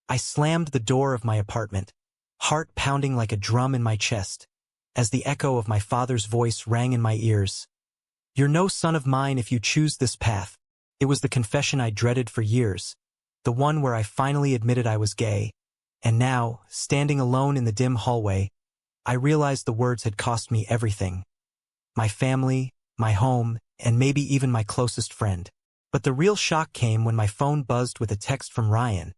I slammed the door of my apartment, heart pounding like a drum in my chest, as the echo of my father's voice rang in my ears. "You're no son of mine if you choose this path." It was the confession I dreaded for years, the one where I finally admitted I was gay. And now, standing alone in the dim hallway, I realized the words had cost me everything. My family, my home, and maybe even my closest friend. But the real shock came when my phone buzzed with a text from Ryan,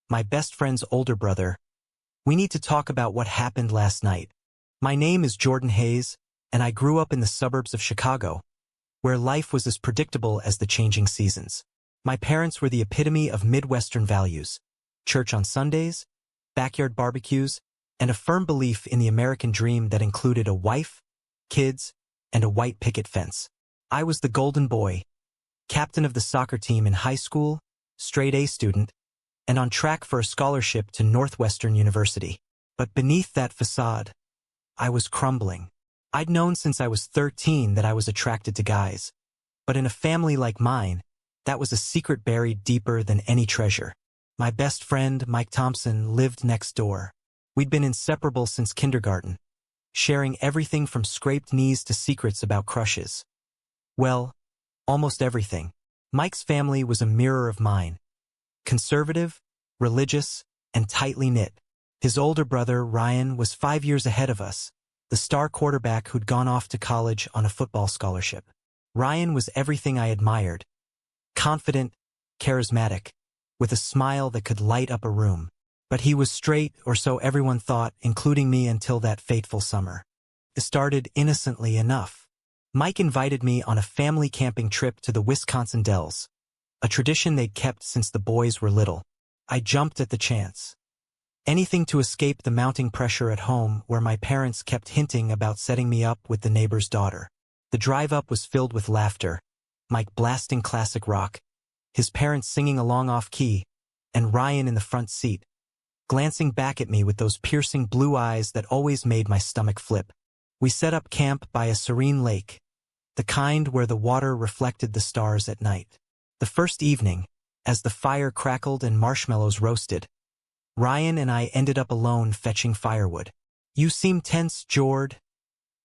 my best friend's older brother. "We need to talk about what happened last night. My name is Jordan Hayes, and I grew up in the suburbs of Chicago, where life was as predictable as the changing seasons. My parents were the epitome of Midwestern values: church on Sundays, backyard barbecues, and a firm belief in the American dream that included a wife, kids, and a white picket fence. I was the golden boy, captain of the soccer team in high school, straight A student, and on track for a scholarship to Northwestern University. But beneath that facade, I was crumbling. I'd known since I was 13 that I was attracted to guys. But in a family like mine, that was a secret buried deeper than any treasure. My best friend, Mike Thompson, lived next door. We'd been inseparable since kindergarten, sharing everything from scraped knees to secrets about crushes. Well, almost everything. Mike's family was a mirror of mine. Conservative, religious, and tightly knit. His older brother, Ryan, was 5 years ahead of us, the star quarterback who'd gone off to college on a football scholarship. Ryan was everything I admired. Confident, charismatic, with a smile that could light up a room. But he was straight, or so everyone thought, including me, until that fateful summer. It started innocently enough. Mike invited me on a family camping trip to the Wisconsin Dells, a tradition they'd kept since the boys were little. I jumped at the chance. Anything to escape the mounting pressure at home, where my parents kept hinting about setting me up with the neighbor's daughter. The drive up was filled with laughter, Mike blasting classic rock, his parents singing along off-key, and Ryan in the front seat, glancing back at me with those piercing blue eyes that always made my stomach flip. We set up camp by a serene lake, the kind where the water reflected the stars at night. The first evening, as the fire crackled and marshmallows roasted, Ryan and I ended up alone fetching firewood. "You seem tense, Jord,"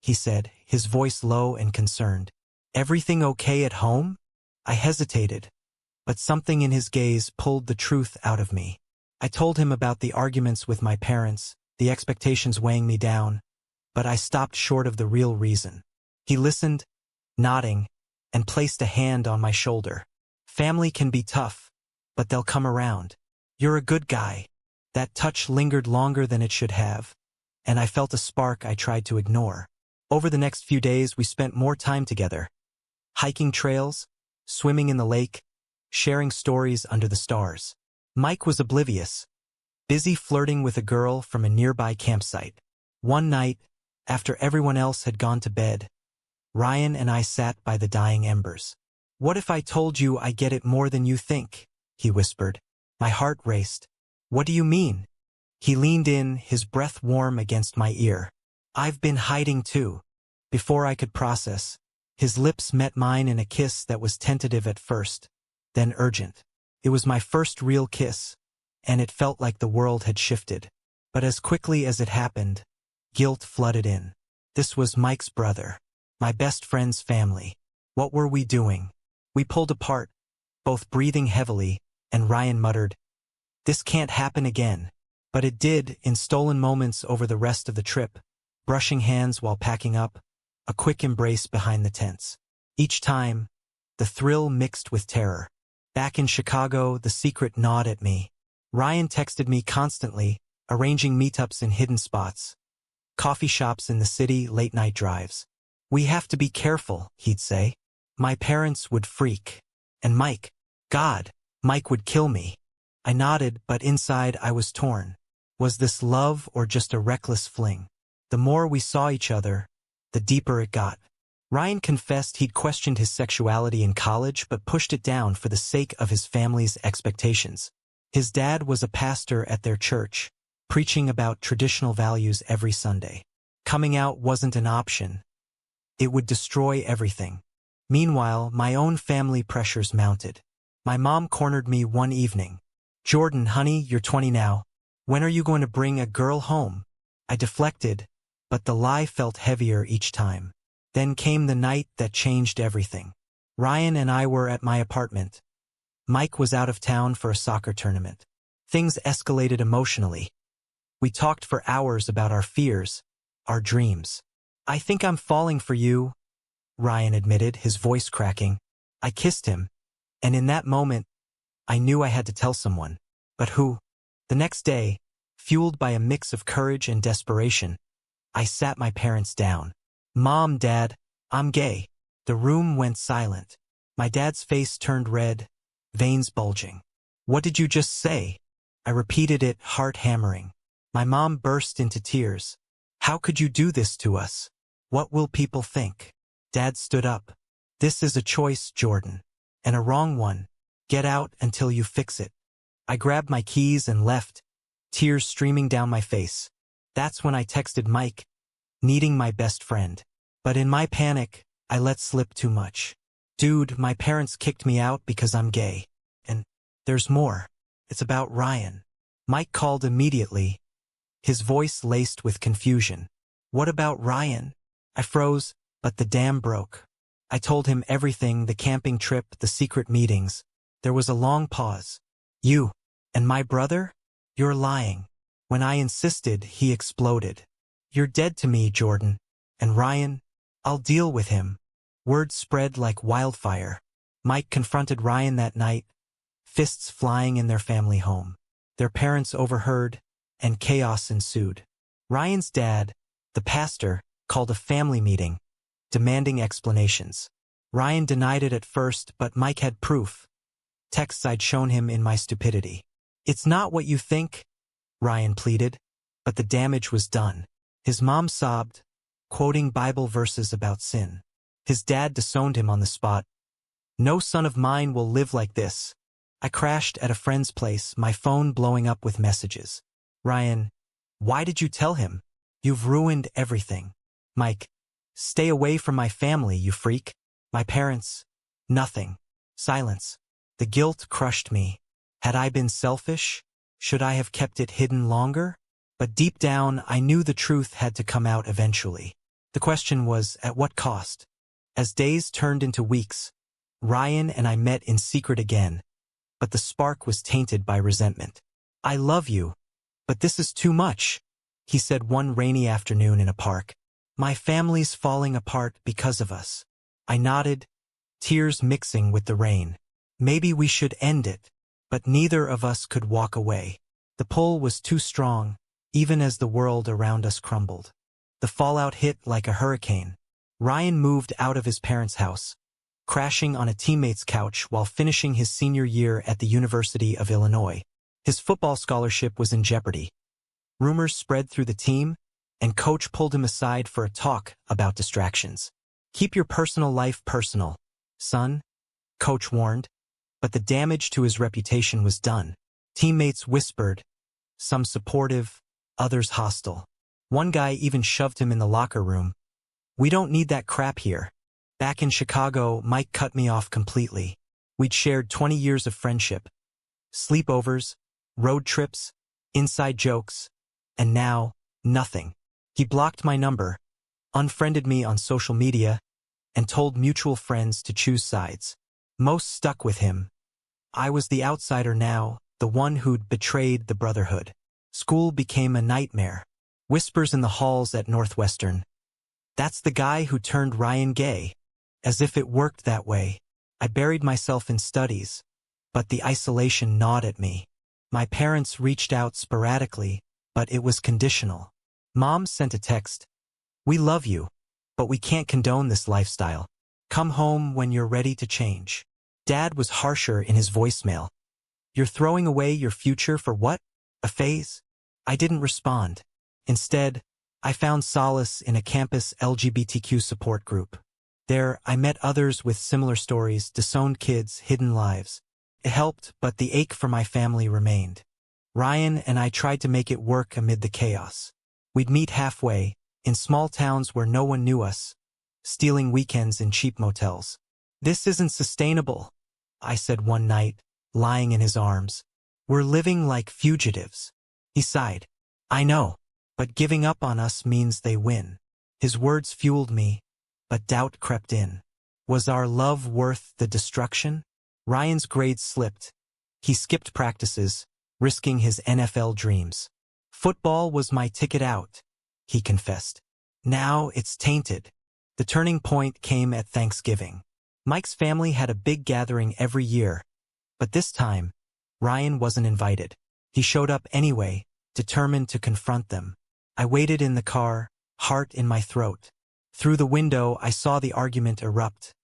he said, his voice low and concerned. "Everything okay at home?" I hesitated, but something in his gaze pulled the truth out of me. I told him about the arguments with my parents, the expectations weighing me down, but I stopped short of the real reason. He listened, nodding, and placed a hand on my shoulder. "Family can be tough, but they'll come around. You're a good guy." That touch lingered longer than it should have, and I felt a spark I tried to ignore. Over the next few days, we spent more time together, hiking trails, swimming in the lake, sharing stories under the stars. Mike was oblivious, busy flirting with a girl from a nearby campsite. One night, after everyone else had gone to bed, Ryan and I sat by the dying embers. "What if I told you I get it more than you think?" he whispered. My heart raced. "What do you mean?" He leaned in, his breath warm against my ear. "I've been hiding too." Before I could process, his lips met mine in a kiss that was tentative at first, then urgent. It was my first real kiss, and it felt like the world had shifted. But as quickly as it happened, guilt flooded in. This was Mike's brother, my best friend's family. What were we doing? We pulled apart, both breathing heavily, and Ryan muttered, "This can't happen again." But it did, in stolen moments over the rest of the trip, brushing hands while packing up, a quick embrace behind the tents. Each time, the thrill mixed with terror. Back in Chicago, the secret gnawed at me. Ryan texted me constantly, arranging meetups in hidden spots, coffee shops in the city, late-night drives. "We have to be careful," he'd say. My parents would freak. And Mike, God, Mike would kill me. I nodded, but inside I was torn. Was this love or just a reckless fling? The more we saw each other, the deeper it got. Ryan confessed he'd questioned his sexuality in college but pushed it down for the sake of his family's expectations. His dad was a pastor at their church, preaching about traditional values every Sunday. Coming out wasn't an option. It would destroy everything. Meanwhile, my own family pressures mounted. My mom cornered me one evening, "Jordan, honey, you're 20 now. When are you going to bring a girl home?" I deflected, but the lie felt heavier each time. Then came the night that changed everything. Ryan and I were at my apartment. Mike was out of town for a soccer tournament. Things escalated emotionally. We talked for hours about our fears, our dreams. "I think I'm falling for you," Ryan admitted, his voice cracking. I kissed him, and in that moment, I knew I had to tell someone. But who? The next day, fueled by a mix of courage and desperation, I sat my parents down. "Mom, Dad, I'm gay." The room went silent. My dad's face turned red, veins bulging. "What did you just say?" I repeated it, heart hammering. My mom burst into tears. "How could you do this to us? What will people think?" Dad stood up. "This is a choice, Jordan, and a wrong one. Get out until you fix it." I grabbed my keys and left, tears streaming down my face. That's when I texted Mike, needing my best friend. But in my panic, I let slip too much. "Dude, my parents kicked me out because I'm gay. And there's more. It's about Ryan." Mike called immediately, his voice laced with confusion. "What about Ryan?" I froze, but the dam broke. I told him everything, the camping trip, the secret meetings. There was a long pause. "You and my brother? You're lying." When I insisted, he exploded. "You're dead to me, Jordan. And Ryan? I'll deal with him." Word spread like wildfire. Mike confronted Ryan that night, fists flying in their family home. Their parents overheard, and chaos ensued. Ryan's dad, the pastor, called a family meeting, demanding explanations. Ryan denied it at first, but Mike had proof. Texts I'd shown him in my stupidity. "It's not what you think," Ryan pleaded, but the damage was done. His mom sobbed, quoting Bible verses about sin. His dad disowned him on the spot. "No son of mine will live like this." I crashed at a friend's place, my phone blowing up with messages. "Ryan, why did you tell him? You've ruined everything." Mike, "Stay away from my family, you freak." My parents, "Nothing." Silence. The guilt crushed me. Had I been selfish? Should I have kept it hidden longer? But deep down, I knew the truth had to come out eventually. The question was, at what cost? As days turned into weeks, Ryan and I met in secret again, but the spark was tainted by resentment. "I love you, but this is too much," he said one rainy afternoon in a park. "My family's falling apart because of us." I nodded, tears mixing with the rain. Maybe we should end it, but neither of us could walk away. The pull was too strong, even as the world around us crumbled. The fallout hit like a hurricane. Ryan moved out of his parents' house, crashing on a teammate's couch while finishing his senior year at the University of Illinois. His football scholarship was in jeopardy. Rumors spread through the team, and coach pulled him aside for a talk about distractions. "Keep your personal life personal, son," coach warned, but the damage to his reputation was done. Teammates whispered, some supportive, others hostile. One guy even shoved him in the locker room. "We don't need that crap here." Back in Chicago, Mike cut me off completely. We'd shared 20 years of friendship, sleepovers, road trips, inside jokes, and now, nothing. He blocked my number, unfriended me on social media, and told mutual friends to choose sides. Most stuck with him. I was the outsider now, the one who'd betrayed the brotherhood. School became a nightmare. Whispers in the halls at Northwestern. "That's the guy who turned Ryan gay." As if it worked that way. I buried myself in studies, but the isolation gnawed at me. My parents reached out sporadically, but it was conditional. Mom sent a text, "We love you, but we can't condone this lifestyle. Come home when you're ready to change." Dad was harsher in his voicemail. "You're throwing away your future for what? A phase?" I didn't respond. Instead, I found solace in a campus LGBTQ support group. There, I met others with similar stories, disowned kids, hidden lives. It helped, but the ache for my family remained. Ryan and I tried to make it work amid the chaos. We'd meet halfway, in small towns where no one knew us, stealing weekends in cheap motels. "This isn't sustainable," I said one night, lying in his arms. We're living like fugitives. He sighed. I know, but giving up on us means they win. His words fueled me, but doubt crept in. Was our love worth the destruction? Ryan's grades slipped. He skipped practices, risking his NFL dreams. Football was my ticket out, he confessed. Now it's tainted. The turning point came at Thanksgiving. Mike's family had a big gathering every year, but this time, Ryan wasn't invited. He showed up anyway, determined to confront them. I waited in the car, heart in my throat. Through the window, I saw the argument erupt.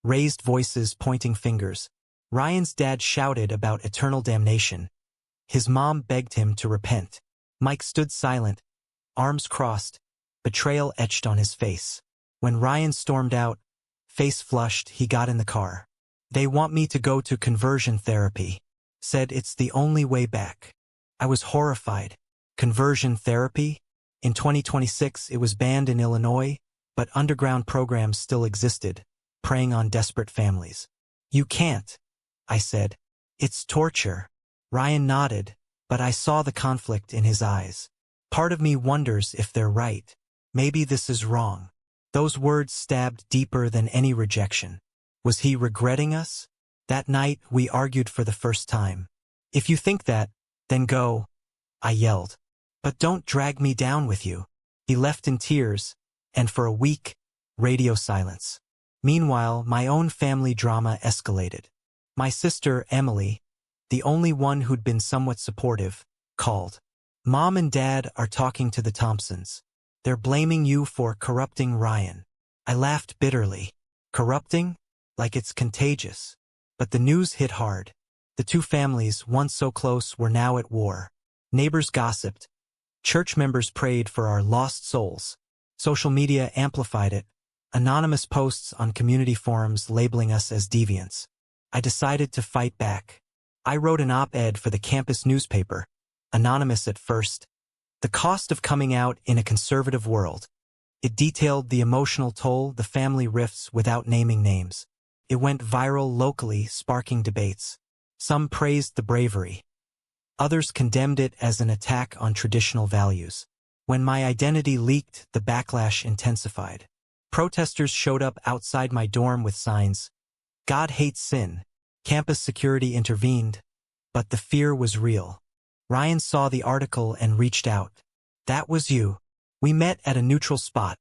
Raised voices, pointing fingers. Ryan's dad shouted about eternal damnation. His mom begged him to repent. Mike stood silent, arms crossed, betrayal etched on his face. When Ryan stormed out, face flushed, he got in the car. They want me to go to conversion therapy. Said it's the only way back. I was horrified. Conversion therapy? In 2026, it was banned in Illinois, but underground programs still existed, preying on desperate families. You can't, I said. It's torture. Ryan nodded, but I saw the conflict in his eyes. Part of me wonders if they're right. Maybe this is wrong. Those words stabbed deeper than any rejection. Was he regretting us? That night, we argued for the first time. If you think that, then go, I yelled. But don't drag me down with you. He left in tears, and for a week, radio silence. Meanwhile, my own family drama escalated. My sister, Emily, the only one who'd been somewhat supportive, called. Mom and Dad are talking to the Thompsons. They're blaming you for corrupting Ryan. I laughed bitterly. Corrupting? Like it's contagious. But the news hit hard. The two families, once so close, were now at war. Neighbors gossiped. Church members prayed for our lost souls. Social media amplified it. Anonymous posts on community forums labeling us as deviants. I decided to fight back. I wrote an op-ed for the campus newspaper. Anonymous at first. The cost of coming out in a conservative world. It detailed the emotional toll, the family rifts without naming names. It went viral locally, sparking debates. Some praised the bravery. Others condemned it as an attack on traditional values. When my identity leaked, the backlash intensified. Protesters showed up outside my dorm with signs. God hates sin. Campus security intervened, but the fear was real. Ryan saw the article and reached out. That was you. We met at a neutral spot,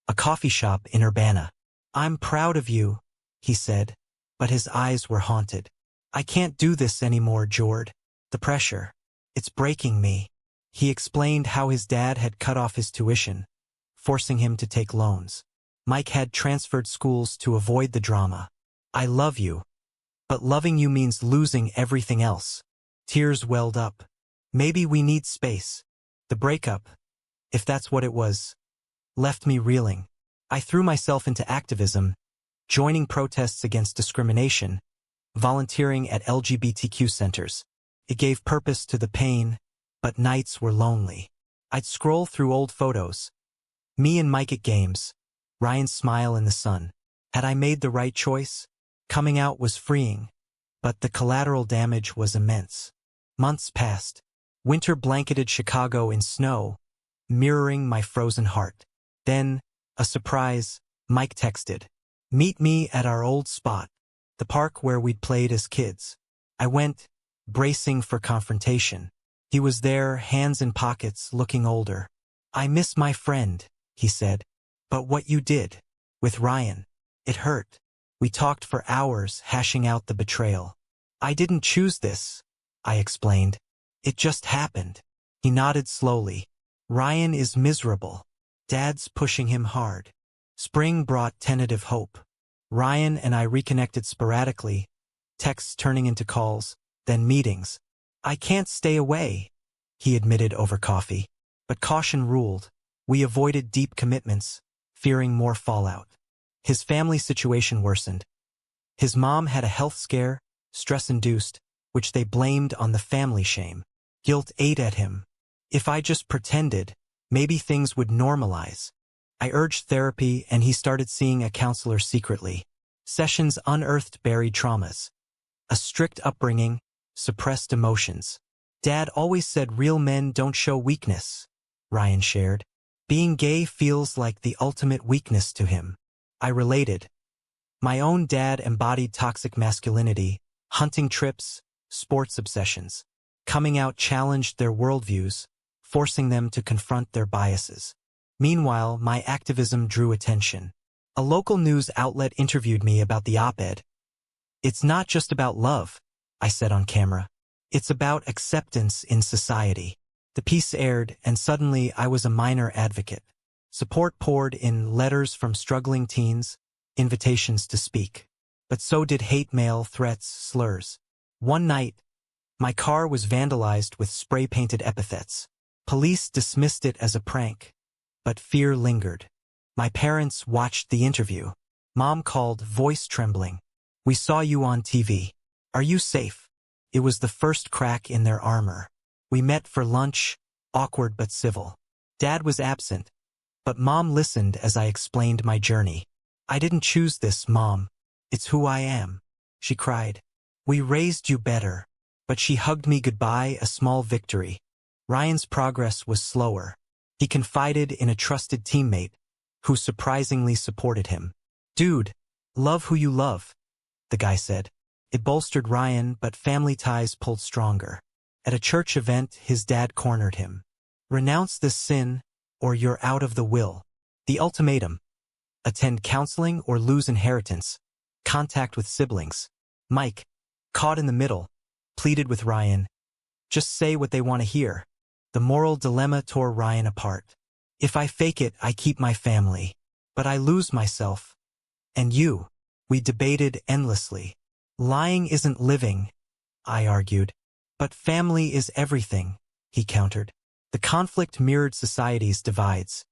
a coffee shop in Urbana. I'm proud of you, he said, but his eyes were haunted. I can't do this anymore, Jord. The pressure. It's breaking me. He explained how his dad had cut off his tuition, forcing him to take loans. Mike had transferred schools to avoid the drama. I love you. But loving you means losing everything else. Tears welled up. Maybe we need space. The breakup, if that's what it was, left me reeling. I threw myself into activism, joining protests against discrimination, volunteering at LGBTQ centers. It gave purpose to the pain, but nights were lonely. I'd scroll through old photos. Me and Mike at games, Ryan's smile in the sun. Had I made the right choice? Coming out was freeing, but the collateral damage was immense. Months passed. Winter blanketed Chicago in snow, mirroring my frozen heart. Then, a surprise, Mike texted. Meet me at our old spot, the park where we'd played as kids. I went, bracing for confrontation. He was there, hands in pockets, looking older. I miss my friend, he said. But what you did, with Ryan, it hurt. We talked for hours, hashing out the betrayal. I didn't choose this, I explained. It just happened. He nodded slowly. Ryan is miserable. Dad's pushing him hard. Spring brought tentative hope. Ryan and I reconnected sporadically, texts turning into calls, then meetings. I can't stay away, he admitted over coffee. But caution ruled. We avoided deep commitments, fearing more fallout. His family situation worsened. His mom had a health scare, stress-induced, which they blamed on the family shame. Guilt ate at him. If I just pretended, maybe things would normalize. I urged therapy and he started seeing a counselor secretly. Sessions unearthed buried traumas. A strict upbringing, suppressed emotions. Dad always said real men don't show weakness, Ryan shared. Being gay feels like the ultimate weakness to him. I related. My own dad embodied toxic masculinity, hunting trips, sports obsessions. Coming out challenged their worldviews, forcing them to confront their biases. Meanwhile, my activism drew attention. A local news outlet interviewed me about the op-ed. It's not just about love, I said on camera. It's about acceptance in society. The piece aired, and suddenly I was a minor advocate. Support poured in letters from struggling teens, invitations to speak. But so did hate mail, threats, slurs. One night, my car was vandalized with spray-painted epithets. Police dismissed it as a prank, but fear lingered. My parents watched the interview. Mom called, voice trembling. We saw you on TV. Are you safe? It was the first crack in their armor. We met for lunch, awkward but civil. Dad was absent, but Mom listened as I explained my journey. I didn't choose this, Mom. It's who I am. She cried. We raised you better. But she hugged me goodbye, a small victory. Ryan's progress was slower. He confided in a trusted teammate, who surprisingly supported him. Dude, love who you love, the guy said. It bolstered Ryan, but family ties pulled stronger. At a church event, his dad cornered him. Renounce this sin, or you're out of the will. The ultimatum. Attend counseling or lose inheritance. Contact with siblings. Mike, caught in the middle, pleaded with Ryan. Just say what they want to hear. The moral dilemma tore Ryan apart. If I fake it, I keep my family. But I lose myself. And you. We debated endlessly. Lying isn't living, I argued. But family is everything, he countered. The conflict mirrored society's divides.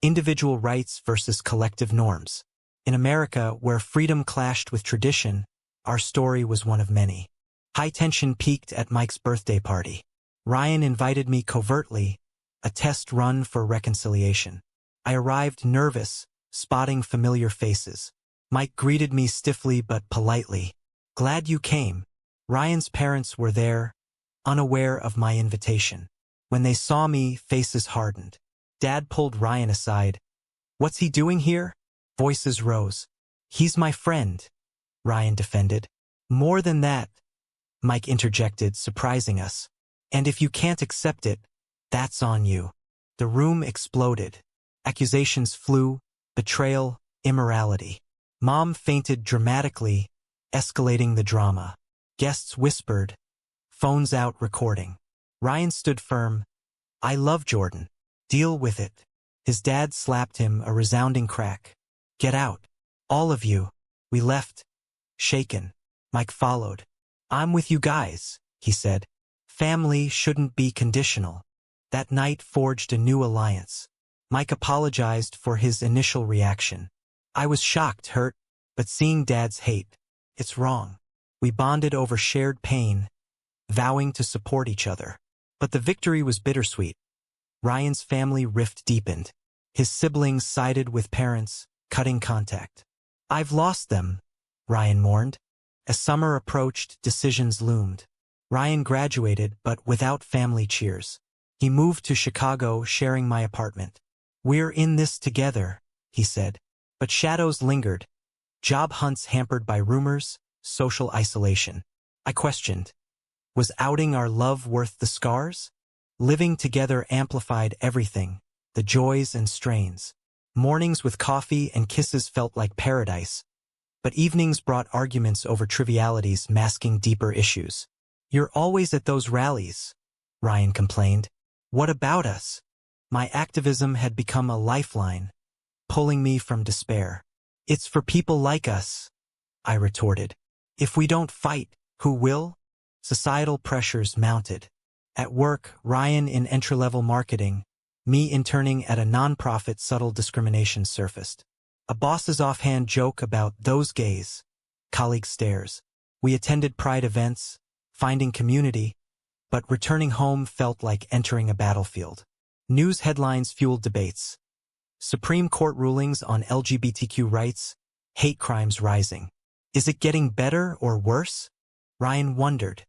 Individual rights versus collective norms. In America, where freedom clashed with tradition, our story was one of many. High tension peaked at Mike's birthday party. Ryan invited me covertly, a test run for reconciliation. I arrived nervous, spotting familiar faces. Mike greeted me stiffly but politely. Glad you came. Ryan's parents were there, unaware of my invitation. When they saw me, faces hardened. Dad pulled Ryan aside. What's he doing here? Voices rose. He's my friend, Ryan defended. More than that, Mike interjected, surprising us. And if you can't accept it, that's on you. The room exploded. Accusations flew, betrayal, immorality. Mom fainted dramatically, escalating the drama. Guests whispered, phones out recording. Ryan stood firm. I love Jordan. Deal with it. His dad slapped him, a resounding crack. Get out. All of you. We left. Shaken. Mike followed. I'm with you guys, he said. Family shouldn't be conditional. That night forged a new alliance. Mike apologized for his initial reaction. I was shocked, hurt, but seeing Dad's hate, it's wrong. We bonded over shared pain, vowing to support each other. But the victory was bittersweet. Ryan's family rift deepened. His siblings sided with parents, cutting contact. I've lost them, Ryan mourned. As summer approached, decisions loomed. Ryan graduated, but without family cheers. He moved to Chicago, sharing my apartment. We're in this together, he said. But shadows lingered. Job hunts hampered by rumors, social isolation. I questioned. Was outing our love worth the scars? Living together amplified everything, the joys and strains. Mornings with coffee and kisses felt like paradise. But evenings brought arguments over trivialities, masking deeper issues. You're always at those rallies, Ryan complained. What about us? My activism had become a lifeline, pulling me from despair. It's for people like us, I retorted. If we don't fight, who will? Societal pressures mounted. At work, Ryan in entry-level marketing, me interning at a nonprofit, subtle discrimination surfaced. A boss's offhand joke about those gays. Colleague stares. We attended pride events, finding community, but returning home felt like entering a battlefield. News headlines fueled debates. Supreme Court rulings on LGBTQ rights, hate crimes rising. Is it getting better or worse? Ryan wondered.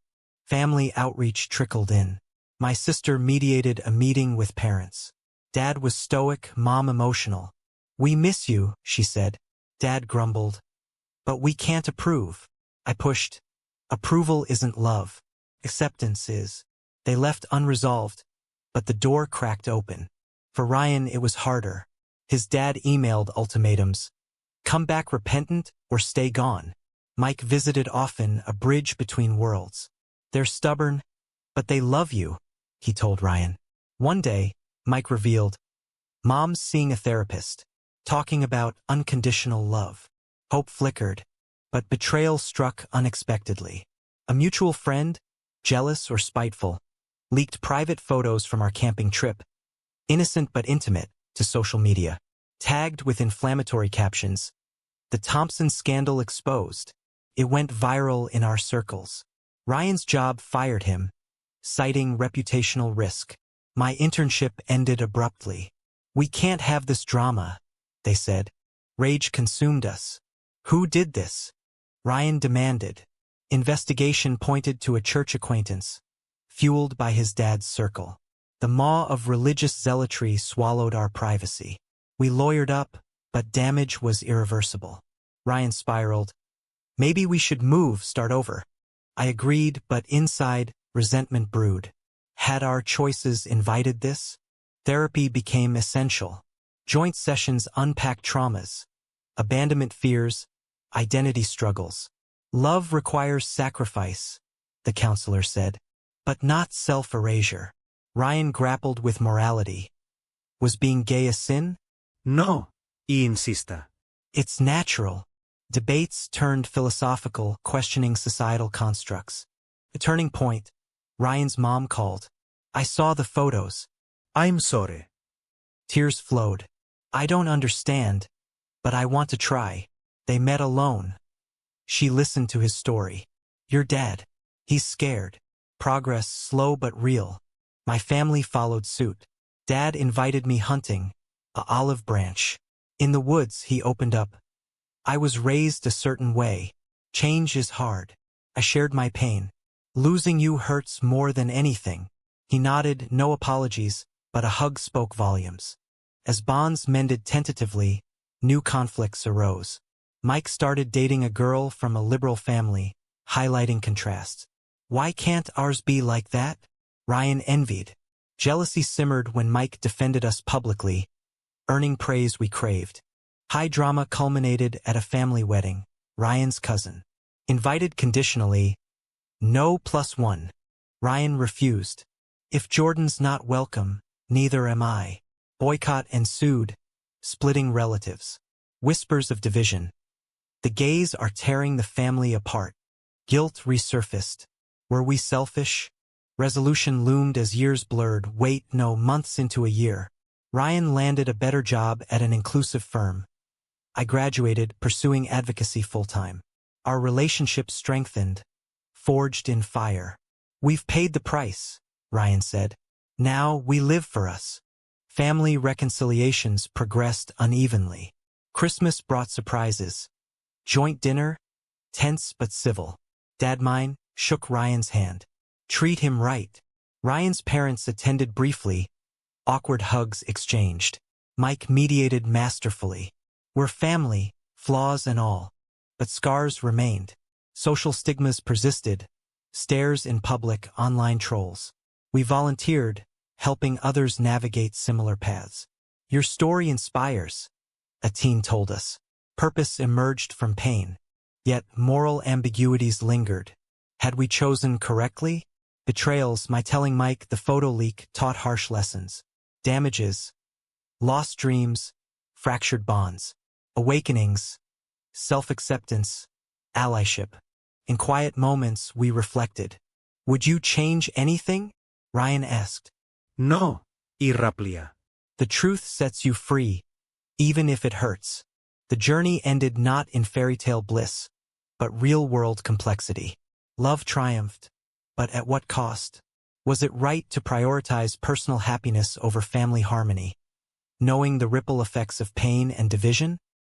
Family outreach trickled in. My sister mediated a meeting with parents. Dad was stoic, Mom emotional. "We miss you," she said. Dad grumbled. "But we can't approve." I pushed. "Approval isn't love. Acceptance is." They left unresolved, but the door cracked open. For Ryan, it was harder. His dad emailed ultimatums. "Come back repentant or stay gone." Mike visited often, a bridge between worlds. "They're stubborn, but they love you," he told Ryan. One day, Mike revealed, "Mom's seeing a therapist, talking about unconditional love." Hope flickered, but betrayal struck unexpectedly. A mutual friend, jealous or spiteful, leaked private photos from our camping trip, innocent but intimate, to social media. Tagged with inflammatory captions, "The Thompson scandal exposed." It went viral in our circles. Ryan's job fired him, citing reputational risk. My internship ended abruptly. "We can't have this drama," they said. Rage consumed us. "Who did this?" Ryan demanded. Investigation pointed to a church acquaintance, fueled by his dad's circle. The maw of religious zealotry swallowed our privacy. We lawyered up, but damage was irreversible. Ryan spiraled. "Maybe we should move, start over." I agreed, but inside, resentment brewed. Had our choices invited this? Therapy became essential. Joint sessions unpacked traumas, abandonment fears, identity struggles. "Love requires sacrifice," the counselor said, "but not self-erasure." Ryan grappled with morality. Was being gay a sin? No, y insista. It's natural. Debates turned philosophical, questioning societal constructs. A turning point. Ryan's mom called. "I saw the photos." I'm sorry. Tears flowed. "I don't understand, but I want to try." They met alone. She listened to his story. "Your dad. He's scared." Progress slow but real. My family followed suit. Dad invited me hunting, a olive branch. In the woods, he opened up. "I was raised a certain way. Change is hard." I shared my pain. "Losing you hurts more than anything." He nodded, no apologies, but a hug spoke volumes. As bonds mended tentatively, new conflicts arose. Mike started dating a girl from a liberal family, highlighting contrasts. "Why can't ours be like that?" Ryan envied. Jealousy simmered when Mike defended us publicly, earning praise we craved. High drama culminated at a family wedding, Ryan's cousin. Invited conditionally, no +1. Ryan refused. "If Jordan's not welcome, neither am I." Boycott ensued, splitting relatives. Whispers of division. The gays are tearing the family apart. Guilt resurfaced. Were we selfish? Resolution loomed as years blurred. Wait, no, months into a year. Ryan landed a better job at an inclusive firm. I graduated, pursuing advocacy full-time. Our relationship strengthened, forged in fire. "We've paid the price," Ryan said. "Now we live for us." Family reconciliations progressed unevenly. Christmas brought surprises. Joint dinner, tense but civil. Dad mine shook Ryan's hand. "Treat him right." Ryan's parents attended briefly. Awkward hugs exchanged. Mike mediated masterfully. We're family, flaws and all. But scars remained. Social stigmas persisted. Stares in public, online trolls. We volunteered, helping others navigate similar paths. "Your story inspires," a teen told us. Purpose emerged from pain. Yet moral ambiguities lingered. Had we chosen correctly? Betrayals, my telling Mike the photo leak, taught harsh lessons. Damages, lost dreams, fractured bonds. Awakenings, self-acceptance, allyship. In quiet moments, we reflected. "Would you change anything?" Ryan asked. No, y raplia. The truth sets you free, even if it hurts. The journey ended not in fairy tale bliss, but real-world complexity. Love triumphed, but at what cost? Was it right to prioritize personal happiness over family harmony, knowing the ripple effects of pain and division?